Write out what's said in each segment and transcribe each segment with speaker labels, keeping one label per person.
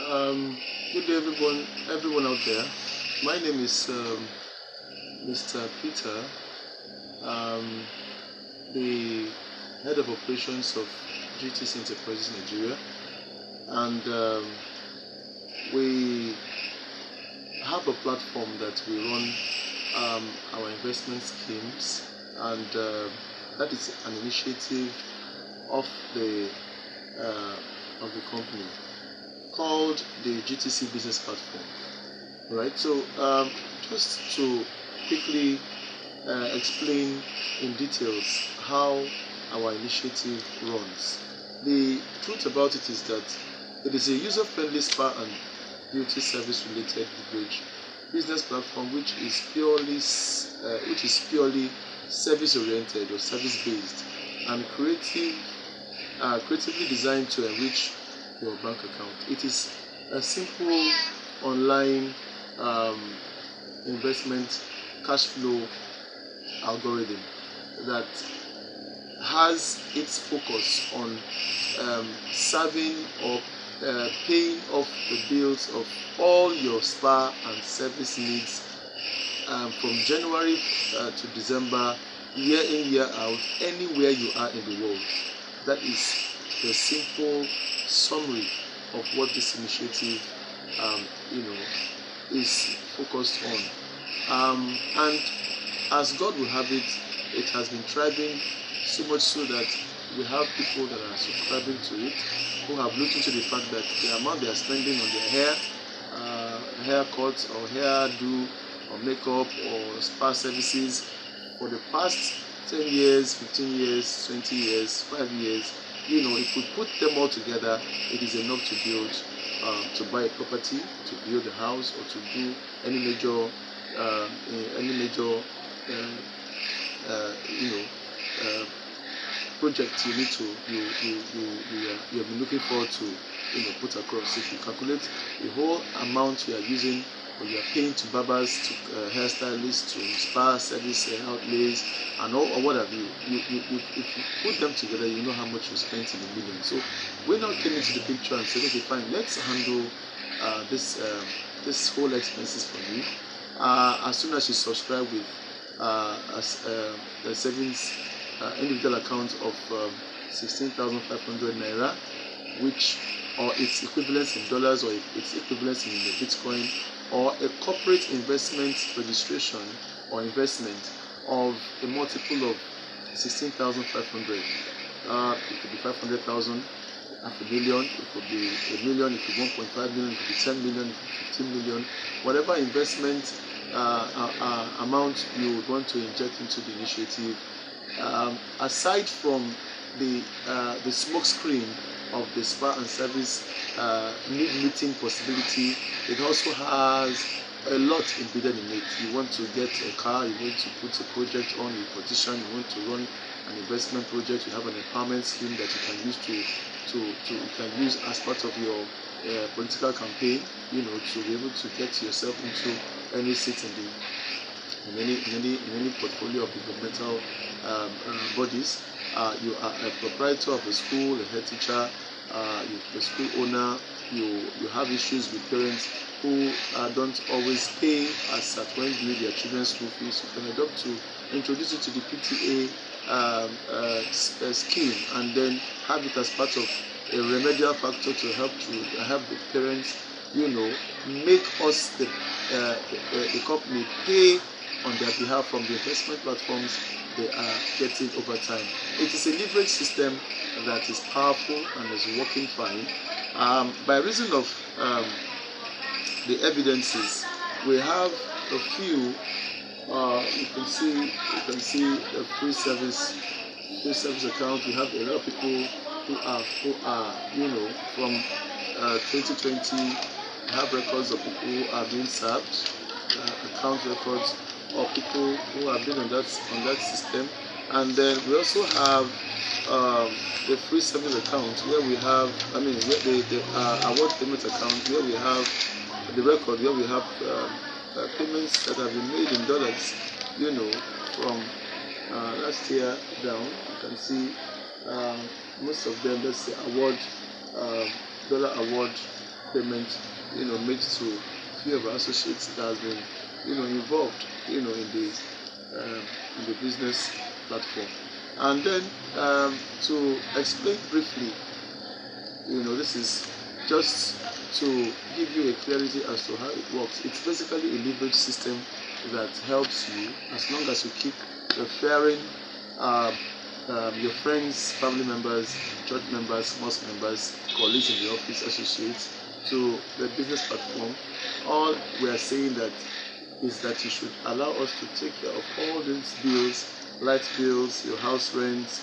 Speaker 1: Good day, everyone out there. My name is Mr. Peter, the head of operations of GTC Ent Nigeria, and we have a platform that we run our investment schemes, and that is an initiative of the company called the GTC Business Platform. Right. So just to quickly explain in details how our initiative runs. The truth about it is that it is a user-friendly spa and beauty service-related beverage business platform which is purely service-oriented or service-based and creatively designed to enrich your bank account. It is a simple online investment cash flow algorithm that has its focus on serving or paying off the bills of all your spa and service needs from January to December, year in, year out, anywhere you are in the world. That is the simple summary of what this initiative is focused on. And as God will have it, it has been thriving so much so that we have people that are subscribing to it, who have looked into the fact that the amount they are spending on their haircuts or hairdo or makeup or spa services for the past 10 years, 15 years, 20 years, 5 years, if we put them all together, it is enough to build, to buy a property, to build a house, or to do any major project you have been looking forward to put across. If you calculate the whole amount you are using or you are paying to barbers, to hairstylists, to spa service outlays, and all or what have you, if you put them together, you know how much you spent in a million. So we now came into the picture and said, okay, fine, let's handle this whole expenses for you. As soon as you subscribe with the savings individual account of 16,500 naira, which or its equivalent in dollars or its equivalent in the Bitcoin, or a corporate investment registration or investment of a multiple of 16,500. It could be 500,000, half a million, it could be a million, it could be 1.5 million, it could be 10 million, it could be 15 million, whatever investment amount you would want to inject into the initiative. Aside from the smoke screen of the spa and service meeting possibility, it also has a lot embedded in it. You want to get a car, you want to put a project on, you petition, you want to run an investment project, you have an empowerment scheme that you can use as part of your political campaign, to be able to get yourself into any seat in any portfolio of the governmental bodies. You are a proprietor of a school, a head teacher, you're a school owner, you have issues with parents who don't always pay as at when due their children's school fees. You can adopt to introduce it to the PTA scheme and then have it as part of a remedial factor to help the parents, make us the company pay on their behalf from the investment platforms they are getting over time. It is a leverage system that is powerful and is working fine. By reason of the evidences, we have a few. You can see a free service account. We have a lot of people who are from 2020 have records of people who are being served, account records of people who have been on that system. And then we also have the free service account where we have, the award payment account where we have the record where we have payments that have been made in dollars, from last year down. You can see most of them, let's say award, dollar award payment, made to few of our associates that has been, involved, in the business platform. And then to explain briefly, this is just to give you a clarity as to how it works. It's basically a leverage system that helps you as long as you keep referring your friends, family members, church members, mosque members, colleagues in the office, associates to the business platform. All we are saying that is that you should allow us to take care of all these bills, light bills, your house rents,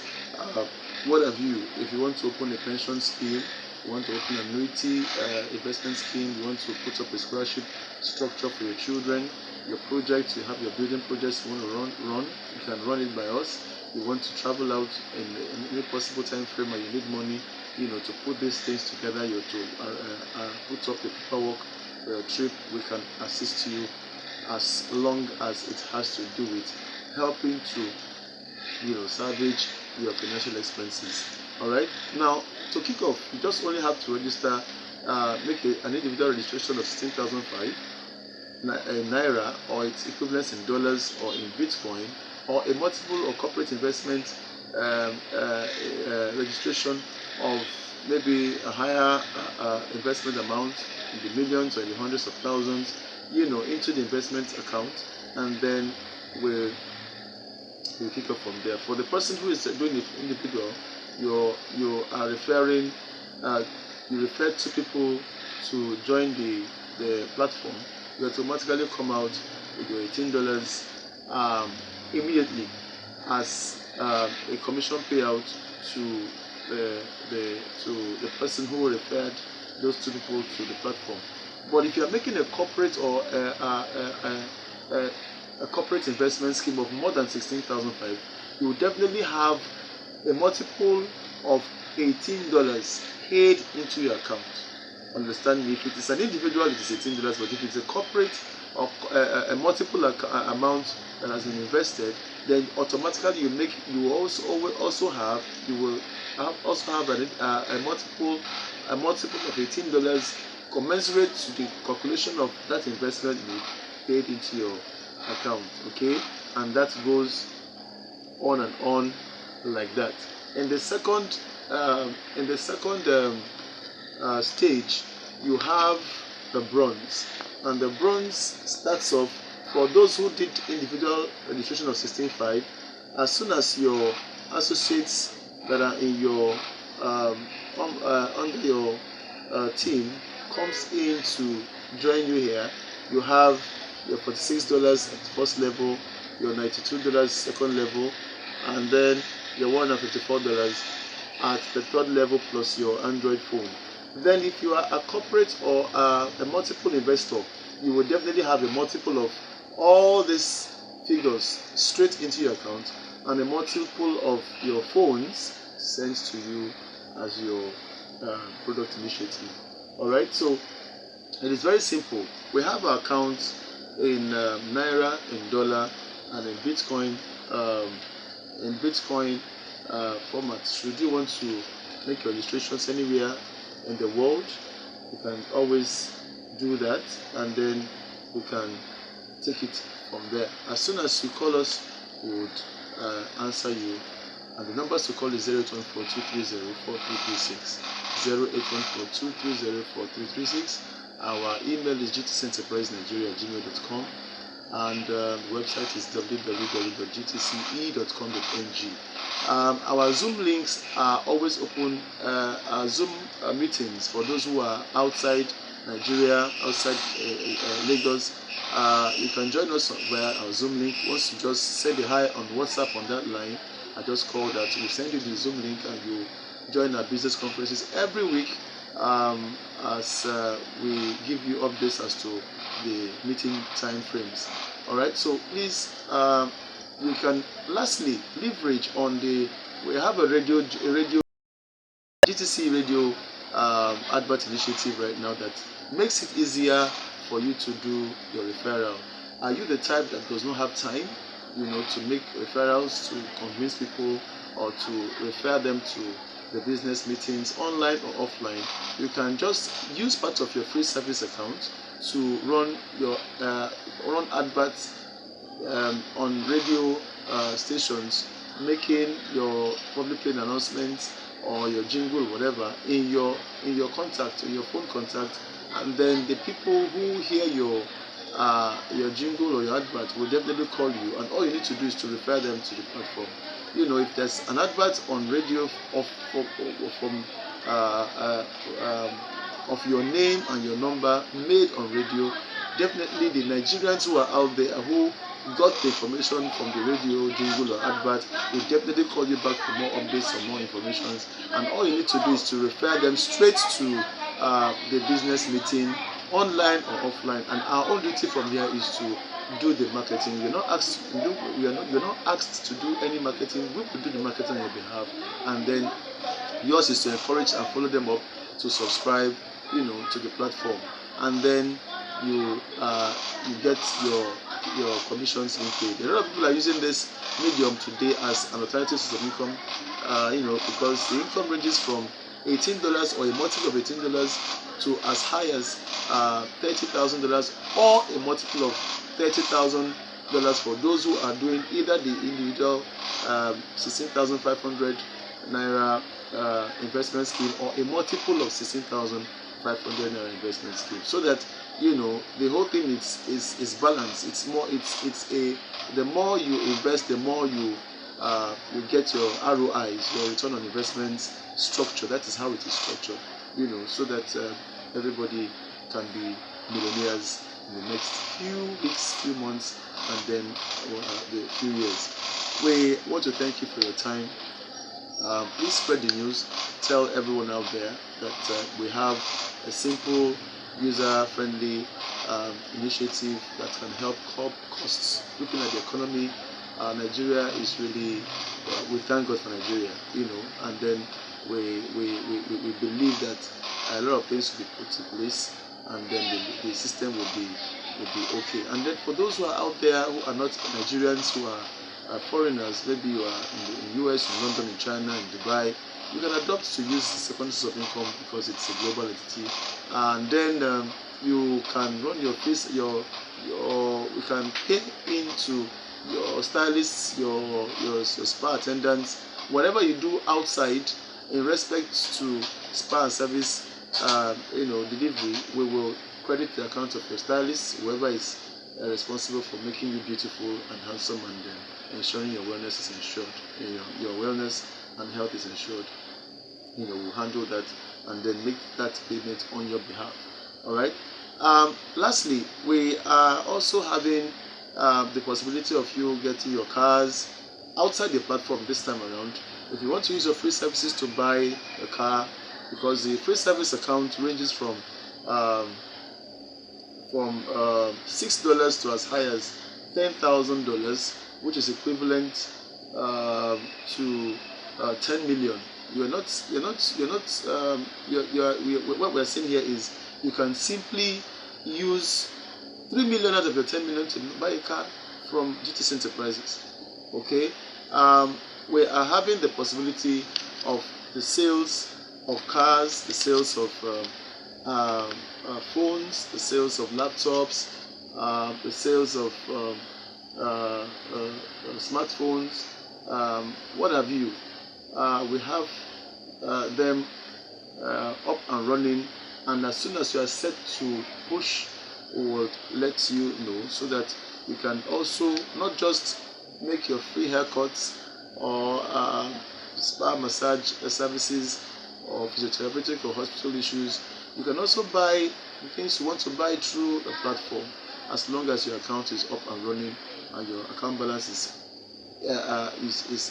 Speaker 1: what have you. If you want to open a pension scheme, you want to open an annuity investment scheme, you want to put up a scholarship structure for your children, your projects, you have your building projects you want to run, you can run it by us. You want to travel out in any possible time frame and you need money, to put these things together, you to put up the paperwork for your trip, we can assist you as long as it has to do with helping to, salvage your financial expenses. All right. Now, to kick off, you just only have to register, make an individual registration of 16,005 naira or its equivalents in dollars or in Bitcoin, or a multiple or corporate investment registration of maybe a higher investment amount in the millions or in the hundreds of thousands, into the investment account, and then we'll kick off from there. For the person who is doing it individual, you are referring, you refer two people to join the platform. You automatically come out with your $18 immediately as a commission payout to the person who referred those two people to the platform. But if you are making a corporate or a corporate investment scheme of more than 16,005, you will definitely have a multiple of $18 paid into your account. Understand me? If it is an individual, it is $18, but if it's a corporate or a multiple amount that has been invested, then automatically you will also have a multiple of $18 commensurate to the calculation of that investment you paid into your account. Okay, and that goes on and on like that. In the second stage, you have the bronze, and the bronze starts off for those who did individual registration of 16.5. As soon as your associates that are in your under your team comes in to join you here, you have your $46 at first level, your $92 second level, and then your $154 at the third level plus your Android phone. Then if you are a corporate or a multiple investor, you will definitely have a multiple of all these figures straight into your account, and a multiple of your phones sent to you as your product initiative. Alright, so it is very simple. We have our accounts in Naira, in dollar, and in Bitcoin format. Should you want to make your registrations anywhere in the world, you can always do that, and then we can take it from there. As soon as you call us, we would answer you, and the numbers to call is 0814-230-4336, 0814-230-4336. Our email is gtcenterprisenigeria@gmail.com, and the website is www.gtce.com.ng. Our Zoom links are always open. Zoom meetings for those who are outside Nigeria, outside Lagos. You can join us via our Zoom link. Once you just send a hi on WhatsApp on that line, I just call that. We'll send you the Zoom link and you join our business conferences every week, as we give you updates as to the meeting time frames. Alright, so please, you can lastly leverage on we have a radio GTC radio advert initiative right now that makes it easier for you to do your referral. Are you the type that does not have time, to make referrals, to convince people, or to refer them to the business meetings, online or offline, you can just use part of your free service account to run your run adverts on radio stations, making your public announcements or your jingle, whatever, in your contact, in your phone contact, and then the people who hear your jingle or your advert will definitely call you, and all you need to do is to refer them to the platform. You know, if there's an advert on radio of your name and your number made on radio, definitely the Nigerians who are out there who got the information from the radio jingle or advert will definitely call you back for more updates or more information, and all you need to do is to refer them straight to the business meeting, online or offline. And our own duty from here is to do the marketing. You're not asked to do, you're not asked to do any marketing. We will do the marketing on your behalf, and then yours is to encourage and follow them up to subscribe, to the platform, and then you get your commissions being paid. A lot of people are using this medium today as an alternative source of income, because the income ranges from $18 or a multiple of $18 to as high as $30,000 or a multiple of $30,000 for those who are doing either the individual 16,500 naira investment scheme or a multiple of 16,500 naira investment scheme, so that the whole thing is balanced. It's more, the more you invest, the more you get your ROIs, your return on investment structure. That is how it is structured, so that everybody can be millionaires in the next few weeks, few months, and then the few years. We want to thank you for your time. Please spread the news. Tell everyone out there that we have a simple, user-friendly initiative that can help curb costs. Looking at the economy, Nigeria is really, we thank God for Nigeria, and then we believe that a lot of things will be put in place, and then the system will be okay. And then for those who are out there who are not Nigerians, who are foreigners, maybe you are in the US, in London, in China, in Dubai, you can adopt to use the second source of income because it's a global entity, and then you can run your fees, you can pay into your stylists, your spa attendants, whatever you do outside in respect to spa and service, delivery. We will credit the account of your stylist, whoever is responsible for making you beautiful and handsome, and ensuring your wellness is ensured. Your wellness and health is ensured. We'll handle that and then make that payment on your behalf. All right. Lastly, we are also having the possibility of you getting your cars outside the platform this time around. If you want to use your free services to buy a car, because the free service account ranges from $6 to as high as $10,000, which is equivalent to 10 million. What we're saying here is you can simply use 3 million out of your 10 million to buy a car from GTC Enterprises. Okay, we are having the possibility of the sales of cars, the sales of phones, the sales of laptops, the sales of smartphones, what have you. We have them up and running, and as soon as you are set to push, we will let you know, so that you can also not just make your free haircuts or spa massage services or physiotherapeutic or hospital issues. You can also buy the things you want to buy through the platform, as long as your account is up and running and your account balance is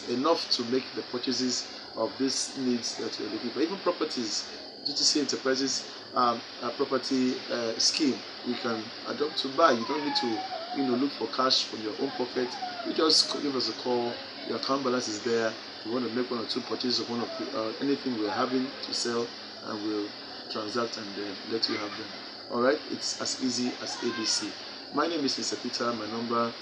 Speaker 1: enough to make the purchases of these needs that you're looking for. Even properties, GTC Enterprises property scheme, you can adopt to buy. You don't need to look for cash from your own pocket. You just give us a call. Your account balance is there. You want to make one or two purchases of one of the, anything we're having to sell, and we'll transact and let you have them. All right, it's as easy as ABC. My name is Mr. Peter. My number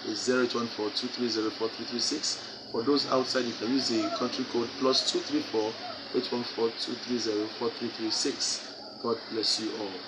Speaker 1: is 0814-230-4336. For those outside, you can use the country code +234 814 230 4336. God bless you all.